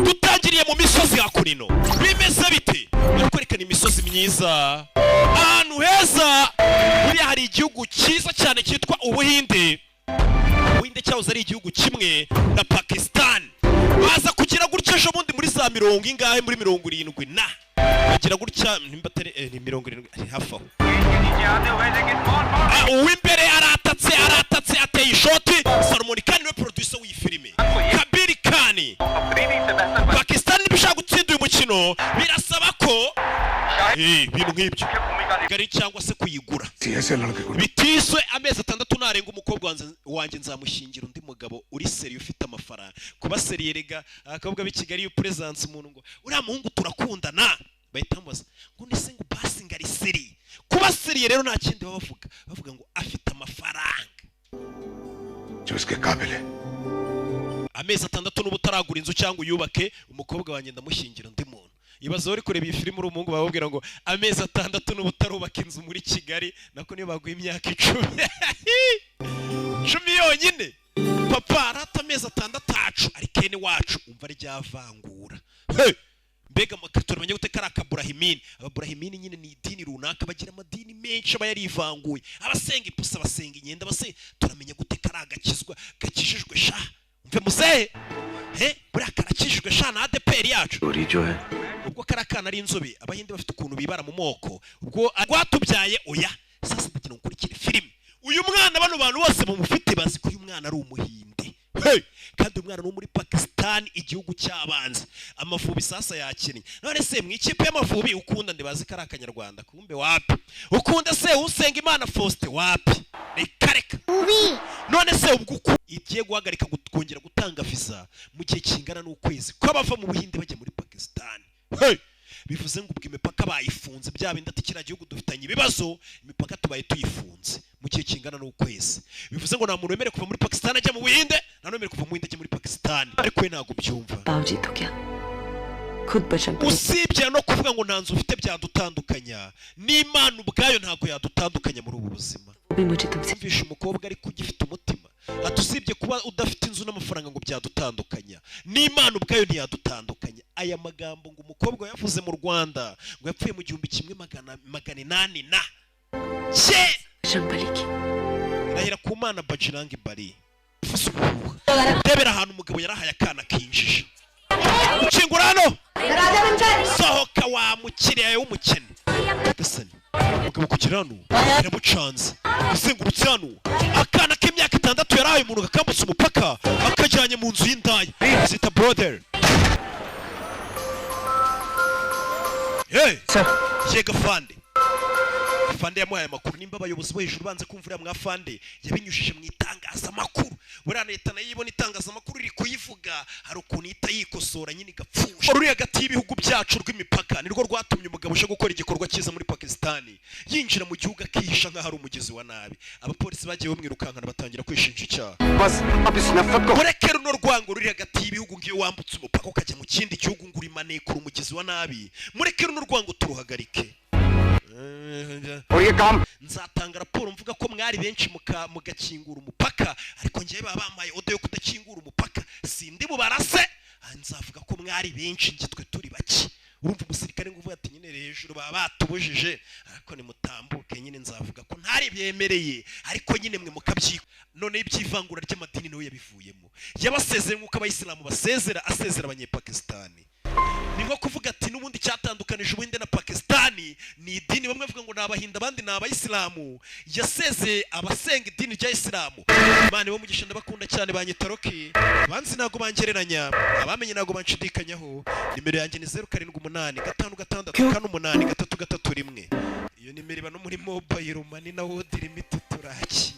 dutangiriye mu misozi ya Kurino bimeze bite bari kwerekana imisozi myiza ahantu heza buriya hari igihugu cyiza cyane cyitwa Ubuhinde cyahoze ari igihugu kimwe na Pakistan baza kugira gutya ejo bundi muri za 70 ingahe muri 70 na bagira gutya nimbatere ni 70 hafa uw'imbere aratatse ateye ishoti Salman Khan we producer w'iyi filime Kabir Khan Pakistan bishaka gutsinda uyu mukino birasaba ko ibintu nk'ibyo gari cyangwa se kuyigura bitiswe amezi 6 narenga umukobwa wanjye nzamushingira undi mugabo uri seri ufite amafaranga kuba seri yerega akabwa b'Ikigali yo presence umuntu ngo uriya muhungu turakundana bayitambaza ngo nise ngo basi ngari seri kuba seri rero nta kindi bavuga ngo afite amafaranga cyuske kabele amezi 6 n'ubutaragura inzu cyangwa uyubake umukobwa wanjye ndamushingira undi muntu ibazo uri kureba iyi filime uri umuhungu bababwira ngo amezi 6 n'ubutarubaka inzu muri Kigali nako niyo baguye imyaka 10 yonyine papa arata amezi 6 ari kene wacu umva ryavangura mbega makatora banye gute kara kaburahimini ababurahimini nyine ni idini runaka bagira amadini menshi aba yarivanguye abasenga ipusa basenga inyenda base turamenya gute karagakizwa gakijijwe sha umve muzehe buriya karakijijwe sha na ADPR yacu ubwo karakana ari inzobe abahinde bafite ukuntu bibara mu moko ubwo rwatubyaye oya sasa ndakina gukurikira filime uyu mwana bano bantu bose bamufite bazi ko uyu mwana ari umuhinde kandi umwana no muri Pakistan igihugu cy'abanzi Amavubi sasa yakinnye none se mu ikipe y'Amavubi ukunda ndibazi kari akanyarwanda kumbe wapi ukunda se usenga Imana Faustin wapi rekareka none se ubwo igiye guhagarika kongera gutanga visa mu gihe kingana n'ukwezi ko bava mu Buhinde bajya muri Pakistan bivuze ngo ubwo imipaka bayifunze bya bindi ati kira gihugu dufitanye ibibazo imipaka tubaye tuyifunze mu gihe kingana n'ukwezi bivuze ngo nta muntu wemere kuva muri Pakistan ajya mu Buhinde nta wemere kuva mu Buhinde ajya muri Pakistan ariko we ntago byumva बावजी तो क्या खुद बचन usibye no kuvuga ngo ntanzu ufite byadutandukanya n'Imana ubwayo ntago yadutandukanya muri ubu buzima mvisha umukobwa ari kugifite umutima atusibye kuba udafite inzu n'amafaranga ngo byadutandukanya n'Imana ubwayo ntiyadutandukanya aya magambo ngo umukobwa yavuze mu Rwanda ngo yapfuye mu 1800 na irahira ku Mana Bajrangi Bali debera ahantu umugabo yarahaye akana kinjije ukingura hano sohoka wa mukiriya w'umukene gasani umugabo kugira hano iramucanze izengurutse hano akana k'imyaka 6 yarahaye umuntu gakambutse umupaka akajyanye mu nzu y'indaya zita brother yega fande yamuhaye amakuru nimba abayobozi bo hejuru banze kumvira mwafande yabinyujije mu itangazamakuru buriya leta nayo ibona itangazamakuru iri kuyivuga hari ukuntu ita yikosora nyine igapfusha ruri hagati y'ibihugu byacu rw'imipaka nirwo rwatumye umugabo uje gukora igikorwa cyiza muri Pakistan yinjira mu gihugu akihisha nk'aho ari umugezi wa nabi abapolisi bagiye bamwirukankana batangira kwishinja icyaha ureke runo rwango ruri hagati y'ibihugu ngiyo wambutse umupaka ukajya mu kindi gihugu ngo urimanekura umugezi wa nabi mureke runo rwango turuhagarike nzatanga raporo mvuga ko mwari benshi mugakingura umupaka ariko ngiye bamaye odo yo kudakingura umupaka sindi bubarase nzavuga ko mwari benshi ngitwe turi baki urumva umusirikare ngo uvuga ati nyine hejuru baba batubujije ariko nimutambuke nyine nzavuga ko ntari byemereye ariko nyine mwe mukabyiko none ibyivangura ry'amadini nawe yabivuyemo yabasezeye nk'uko abayisilamu basezera asezera abanyepakistani ni nko kuvuga ati n'ubundi cyatandukanije Ubuhinde na Pakistani ni idini bamwe bavuga ngo ni Abahinda abandi ni Abayisilamu yaseze abasenga idini rya Isilamu Imana bo mugisha ndabakunda cyane banyitaroki abanzi nago bangereranya abamenye nago banshidikanyaho nimero yanjye ni 0786 iyo nimero iba no muri mobile money na World Limit turaki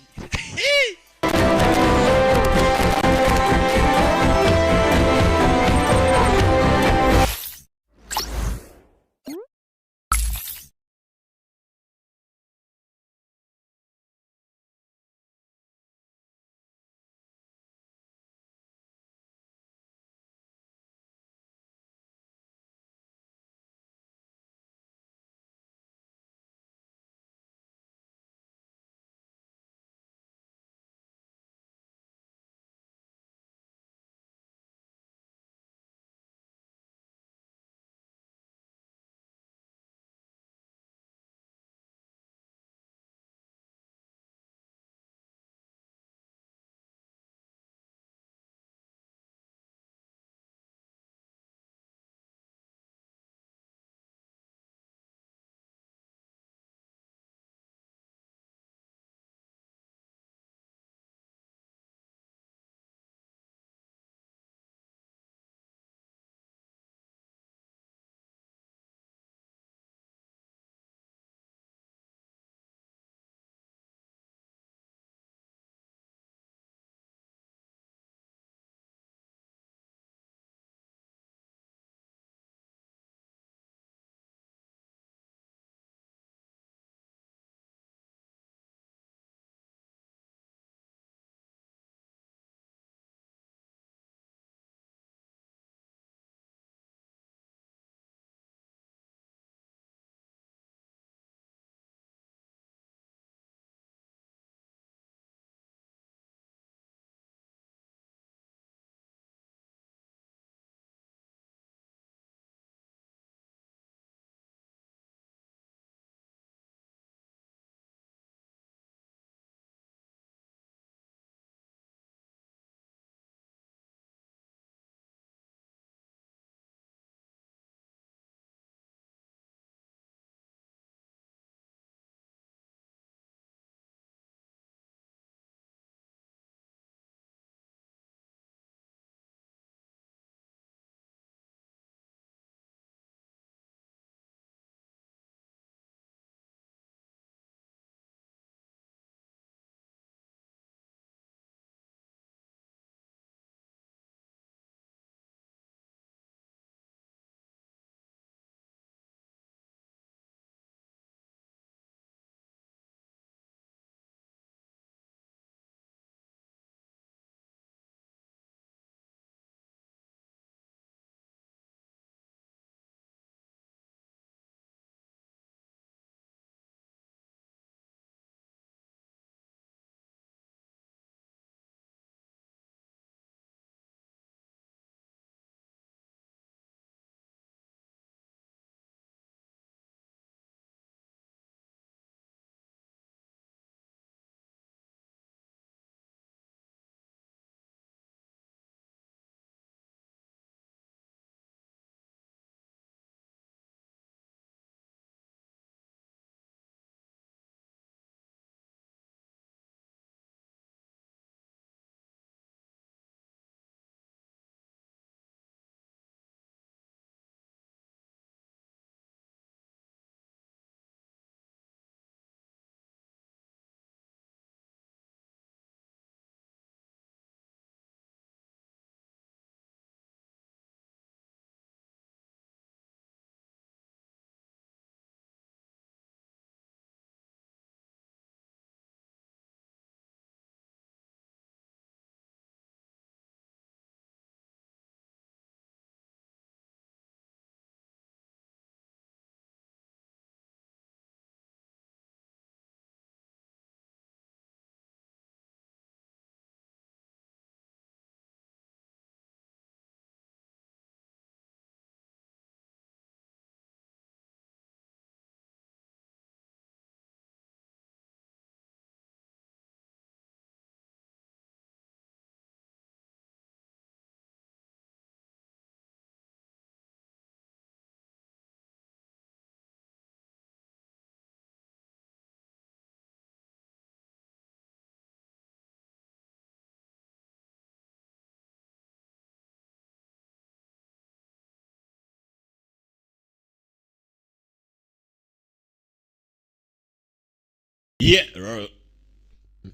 yeah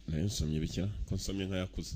nayo nsomye bikira ko nsomye nka yakuze